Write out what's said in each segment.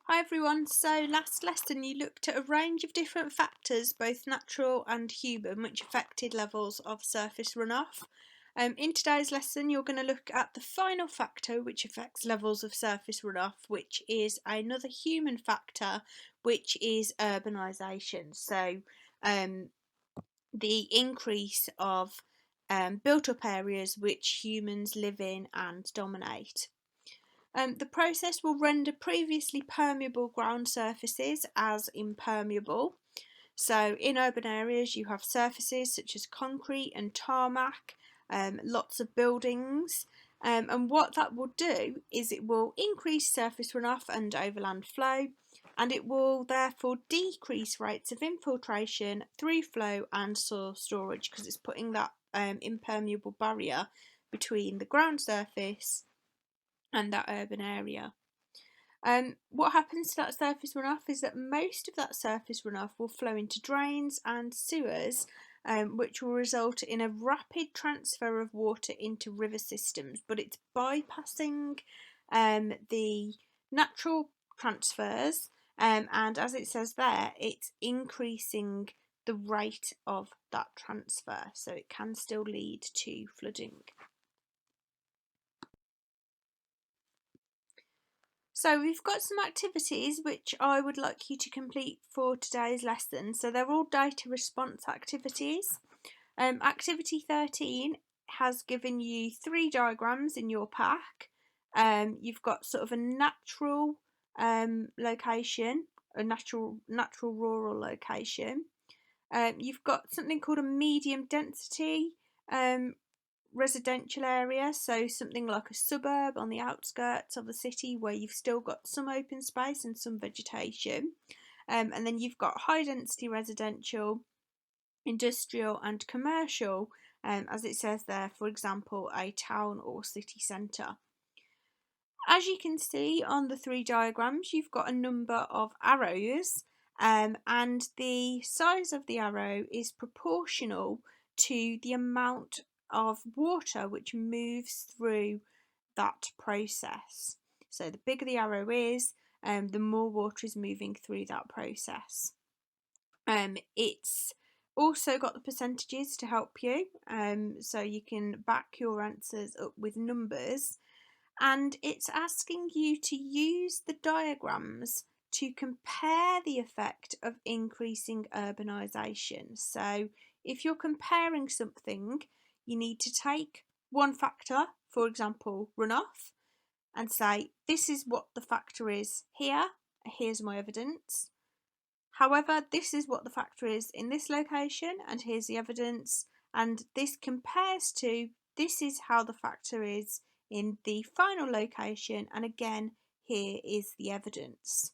Hi everyone, so last lesson you looked at a range of different factors, both natural and human, which affected levels of surface runoff. In today's lesson you're going to look at the final factor which affects levels of surface runoff, which is another human factor, which is urbanisation. So the increase of built up areas which humans live in and dominate. The process will render previously permeable ground surfaces as impermeable. So in urban areas you have surfaces such as concrete and tarmac, lots of buildings, and what that will do is it will increase surface runoff and overland flow, and it will therefore decrease rates of infiltration, through flow and soil storage, because it's putting that impermeable barrier between the ground surface and that urban area. What happens to that surface runoff is that most of that surface runoff will flow into drains and sewers, which will result in a rapid transfer of water into river systems, but it's bypassing the natural transfers, and as it says there, it's increasing the rate of that transfer, so it can still lead to flooding. So we've got some activities which I would like you to complete for today's lesson. So they're all data response activities. Activity 13 has given you 3 diagrams in your pack. You've got sort of a natural location, a natural rural location. You've got something called a medium density residential area, so something like a suburb on the outskirts of a city where you've still got some open space and some vegetation, and then you've got high density residential, industrial and commercial, as it says there, for example a town or city centre. As you can see on the 3 diagrams, you've got a number of arrows, and the size of the arrow is proportional to the amount of water which moves through that process. So the bigger the arrow is, the more water is moving through that process. It's also got the percentages to help you, so you can back your answers up with numbers, and it's asking you to use the diagrams to compare the effect of increasing urbanisation. So if you're comparing something, you need to take one factor, for example runoff, and say this is what the factor is here, here's my evidence. However, this is what the factor is in this location and here's the evidence, and this compares to this is how the factor is in the final location, and again here is the evidence.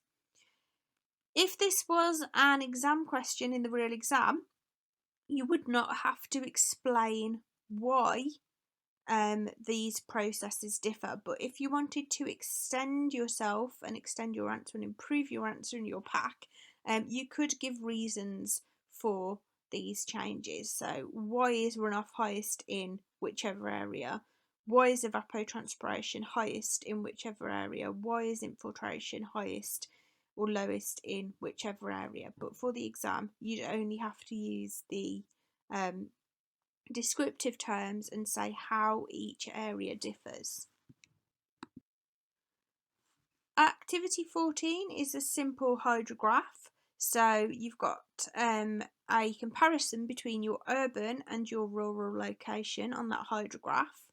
If this was an exam question in the real exam, you would not have to explain why these processes differ, but if you wanted to extend yourself and extend your answer and improve your answer in your pack, you could give reasons for these changes. So why is runoff highest in whichever area? Why is evapotranspiration highest in whichever area? Why is infiltration highest or lowest in whichever area? But for the exam, you'd only have to use the descriptive terms and say how each area differs. Activity 14 is a simple hydrograph. So you've got a comparison between your urban and your rural location on that hydrograph.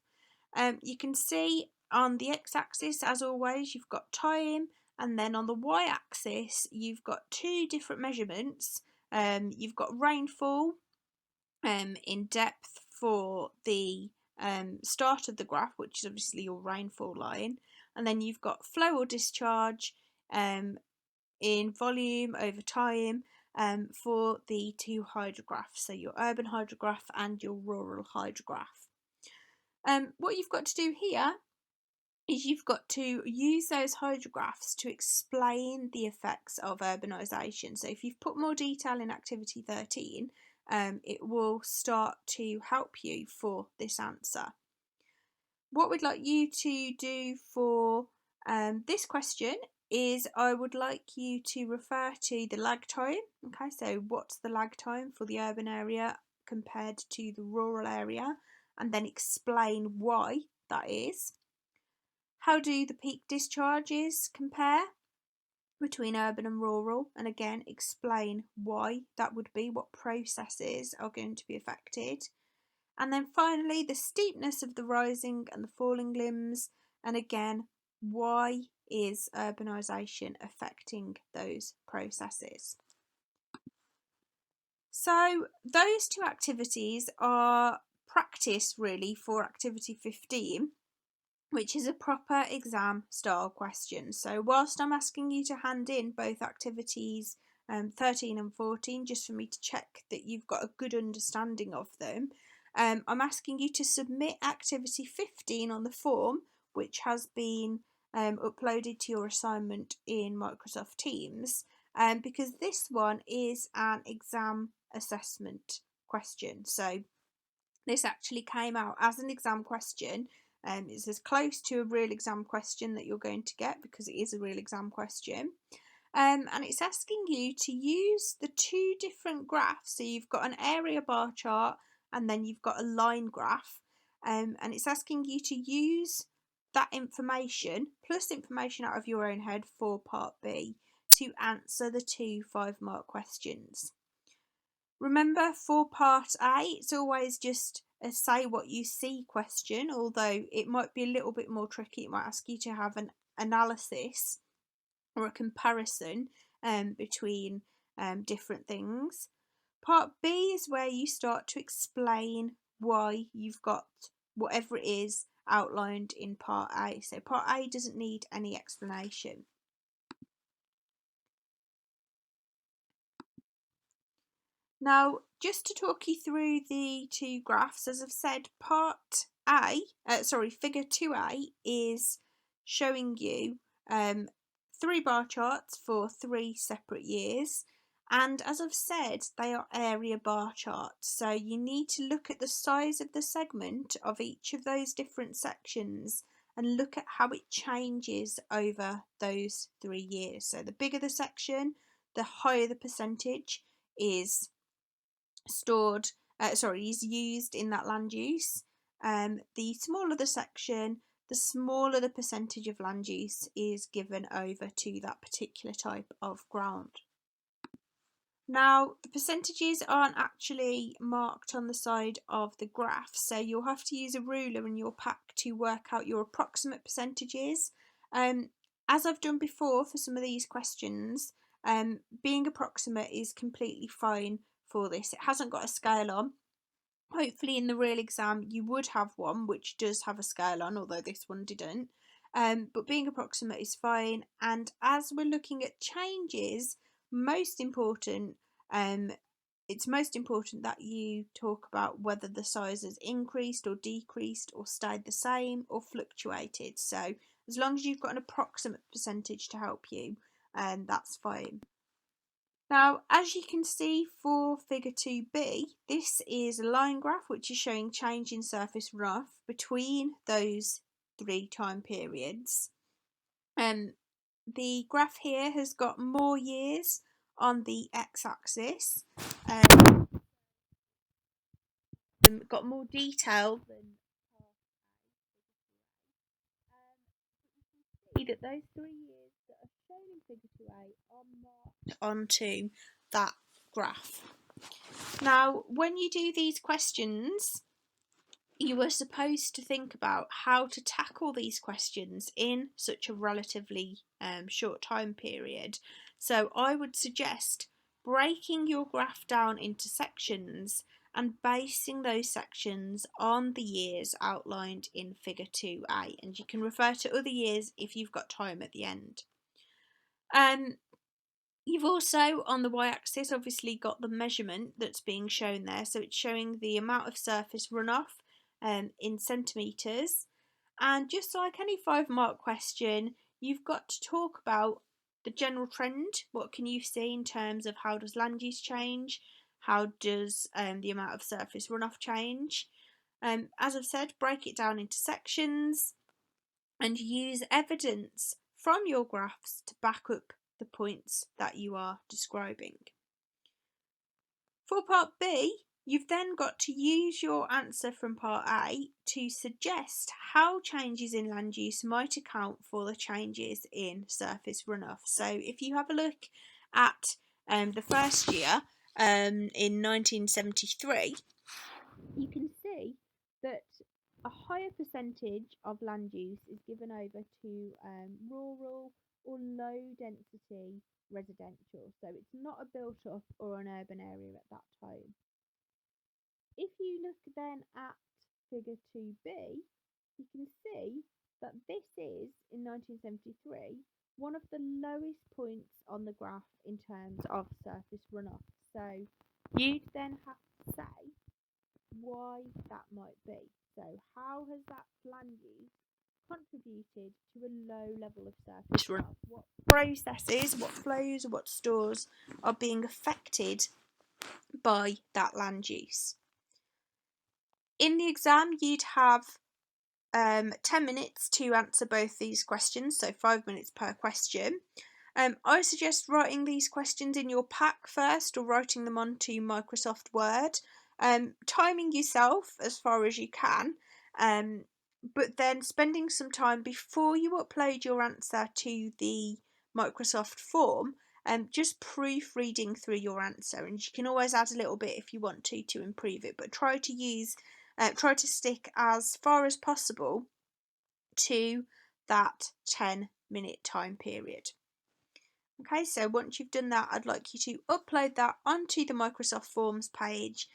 You can see on the x-axis, as always, you've got time, and then on the y-axis you've got 2 different measurements. You've got rainfall in depth for the start of the graph, which is obviously your rainfall line, and then you've got flow or discharge in volume over time for the 2 hydrographs, so your urban hydrograph and your rural hydrograph. What you've got to do here is you've got to use those hydrographs to explain the effects of urbanisation. So if you've put more detail in activity 13, it will start to help you for this answer. What we'd like you to do for this question is I would like you to refer to the lag time. Okay, so what's the lag time for the urban area compared to the rural area, and then explain why that is. How do the peak discharges compare between urban and rural, and again explain why that would be, what processes are going to be affected. And then finally the steepness of the rising and the falling limbs, and again why is urbanisation affecting those processes. So those two activities are practice really for activity 15, which is a proper exam style question. So whilst I'm asking you to hand in both activities 13 and 14, just for me to check that you've got a good understanding of them, I'm asking you to submit activity 15 on the form, which has been uploaded to your assignment in Microsoft Teams, because this one is an exam assessment question. So this actually came out as an exam question. It's as close to a real exam question that you're going to get, because it is a real exam question. And it's asking you to use the two different graphs. So you've got an area bar chart and then you've got a line graph. And it's asking you to use that information plus information out of your own head for part B to answer the two 5-mark questions. Remember, for part A, it's always just a say what you see question, although it might be a little bit more tricky. It might ask you to have an analysis or a comparison between different things. Part B is where you start to explain why you've got whatever it is outlined in part A. So part A doesn't need any explanation. Now, just to talk you through the two graphs, as I've said, figure 2A is showing you 3 bar charts for 3 separate years. And as I've said, they are area bar charts. So you need to look at the size of the segment of each of those different sections and look at how it changes over those 3 years. So the bigger the section, the higher the percentage is is used in that land use. The smaller the section, the smaller the percentage of land use is given over to that particular type of ground. Now, the percentages aren't actually marked on the side of the graph, so you'll have to use a ruler in your pack to work out your approximate percentages. As I've done before for some of these questions, being approximate is completely fine for this. It hasn't got a scale on. Hopefully in the real exam you would have one which does have a scale on, although this one didn't. But being approximate is fine. And as we're looking at changes, it's most important that you talk about whether the size has increased or decreased or stayed the same or fluctuated. So as long as you've got an approximate percentage to help you, that's fine. Now, as you can see for figure 2b, this is a line graph which is showing change in surface runoff between those 3 time periods. The graph here has got more years on the x-axis, got more detail than see that those 3 years that are shown in figure 2a are marked onto that graph. Now, when you do these questions, you were supposed to think about how to tackle these questions in such a relatively short time period. So I would suggest breaking your graph down into sections and basing those sections on the years outlined in figure 2a, and you can refer to other years if you've got time at the end. You've also, on the y-axis, obviously got the measurement that's being shown there. So it's showing the amount of surface runoff in centimetres. And just like any 5-mark question, you've got to talk about the general trend. What can you see in terms of how does land use change? How does the amount of surface runoff change? As I've said, break it down into sections and use evidence from your graphs to back up the points that you are describing. For part B, you've then got to use your answer from part A to suggest how changes in land use might account for the changes in surface runoff. So if you have a look at the first year in 1973, you can see that a higher percentage of land use is given over to rural or low density residential, so it's not a built up or an urban area at that time. If you look then at figure 2b, you can see that this is, in 1973, one of the lowest points on the graph in terms of surface runoff. So you'd then have to say why that might be. So how has that land use contributed to a low level of surface runoff? What processes, what flows, what stores are being affected by that land use? In the exam, you'd have 10 minutes to answer both these questions, so 5 minutes per question. I suggest writing these questions in your pack first or writing them onto Microsoft Word, timing yourself as far as you can, but then spending some time before you upload your answer to the Microsoft form, just proofreading through your answer, and you can always add a little bit if you want to improve it, but try to stick as far as possible to that 10-minute time period. Okay, so once you've done that, I'd like you to upload that onto the Microsoft Forms page,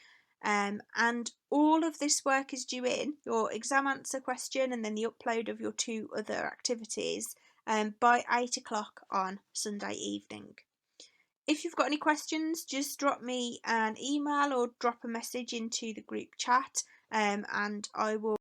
and all of this work is due in, your exam answer question and then the upload of your 2 other activities, by 8 o'clock on Sunday evening. If you've got any questions, just drop me an email or drop a message into the group chat, and I will